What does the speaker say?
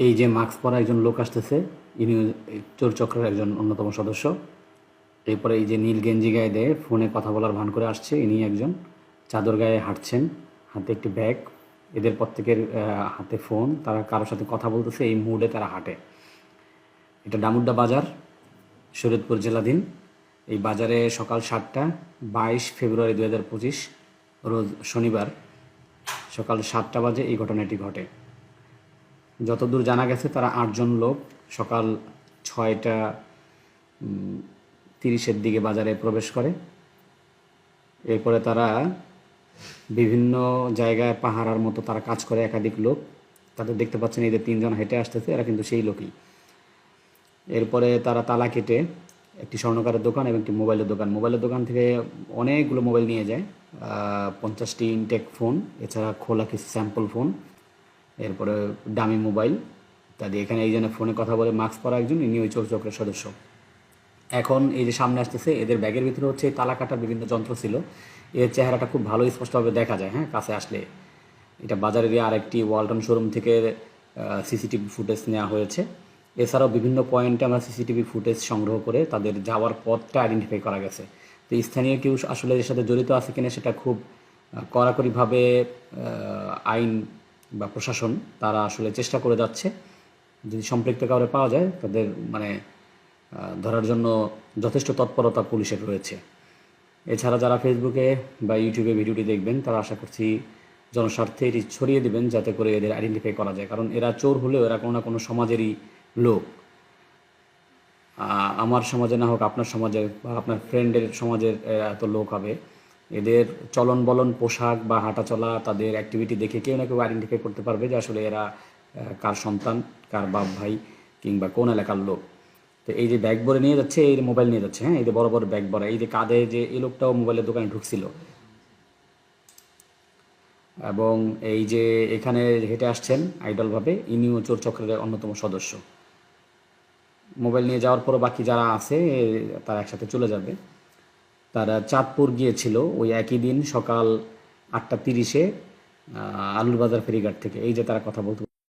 এই যে মাস্ক পরা একজন লোক আসতেছে, ইনি চোর চক্রের একজন অন্যতম সদস্য। এরপরে এই যে নীল গেঞ্জি গায়ে দিয়ে ফোনে কথা বলার ভান করে আসছে, ইনি একজন চাদর গায়ে হাঁটছেন, হাতে একটি ব্যাগ। এদের প্রত্যেকের হাতে ফোন, তারা কারোর সাথে কথা বলতেছে, এই মুডে তারা হাঁটে। এটা ডামুড্ডা বাজার, শরীয়তপুর জেলাধীন। এই বাজারে সকাল 7টা, 22 ফেব্রুয়ারি 2025 রোজ শনিবার সকাল 7টা বাজে এই ঘটনাটি ঘটে। যতদূর জানা গেছে তারা 8জন লোক সকাল 6টা 30-এর দিকে বাজারে প্রবেশ করে। এরপরে তারা বিভিন্ন জায়গায় পাহারার মতো তারা কাজ করে, একাধিক লোক। তাদের দেখতে পাচ্ছেন এদের 3জন হেঁটে আসতেছে, এরা কিন্তু সেই লোকই। এরপরে তারা তালা কেটে একটি স্বর্ণকারের দোকান এবং একটি মোবাইলের দোকান থেকে অনেকগুলো মোবাইল নিয়ে যায়, 50টি ইনটেক ফোন, এছাড়া খোলা কিছু স্যাম্পল ফোন, এরপরে দামি মোবাইল ইত্যাদি। এখানে এই জন্য ফোনে কথা বলে মাস্ক পরা একজন, ইনি ওই চোর চক্রের সদস্য। এখন এই যে সামনে আসতেছে, এদের ব্যাগের ভিতরে হচ্ছে তালা কাটার বিভিন্ন যন্ত্র ছিল। এর চেহারাটা খুব ভালো স্পষ্টভাবে দেখা যায়, হ্যাঁ, কাছে আসলে। এটা বাজারেরই আরেকটি ওয়ালটন শোরুম থেকে সিসিটিভি ফুটেজ নেওয়া হয়েছে। এছাড়াও বিভিন্ন পয়েন্টে আমরা সিসিটিভি ফুটেজ সংগ্রহ করে তাদের যাওয়ার পথটা আইডেন্টিফাই করা গেছে। তো স্থানীয় কেউ আসলে এর সাথে জড়িত আছে কিনা সেটা খুব কড়াকড়িভাবে আইন বা প্রশাসন তারা আসলে চেষ্টা করে যাচ্ছে। যদি সম্পৃক্ত কাউরে পাওয়া যায় তাদের ধরার জন্য যথেষ্ট তৎপরতা পুলিশের রয়েছে। এছাড়া যারা ফেসবুকে বা ইউটিউবে ভিডিওটি দেখবেন তারা আশা করছি জনস্বার্থে এটি ছড়িয়ে দেবেন, যাতে করে এদের আইডেন্টিফাই করা যায়। কারণ এরা চোর হলেও এরা কোনো না কোনো সমাজেরই লোক। আমার সমাজে না হোক আপনার সমাজে বা আপনার ফ্রেন্ডের সমাজের এত লোক হবে। এদের চলন বলন, পোশাক বা হাঁটা চলা, তাদের অ্যাক্টিভিটি দেখে কেউ না কেউ আইডেন্টিফাই করতে পারবে যে আসলে এরা কার সন্তান, কার বাপ ভাই, কিংবা কোন এলাকার লোক। তো এই যে ব্যাগ ভরে নিয়ে যাচ্ছে, এই যে মোবাইল নিয়ে যাচ্ছে, হ্যাঁ, এই যে বড় বড় ব্যাগ ভরা, এই যে কাঁধে যে এই লোকটাও মোবাইলের দোকানে ঢুকছিল, এবং এই যে এখানে হেঁটে আসছেন আইডলভাবে, ইনিও চোর চক্রের অন্যতম সদস্য। মোবাইল নিয়ে যাওয়ার পরও বাকি যারা আছে তারা একসাথে চলে যাবে। তারা চাঁদপুর গিয়েছিল ওই একই দিন সকাল 8টা 30-এ আলুর বাজার ফেরিঘাট থেকে। এই যে তারা কথা বলতে